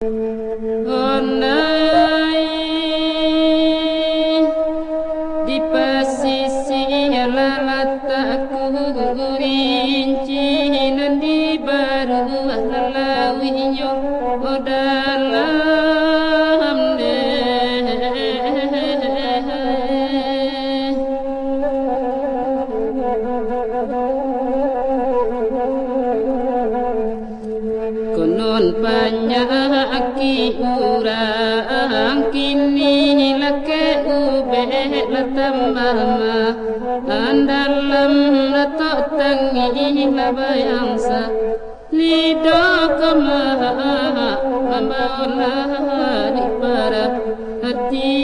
Onai di pesisi lalataku rinci nanti baru lalawiyo dalam konon panyaki urang kini lake ube latamama andalam lato tangi labayangsa lido kama mamaona di para hati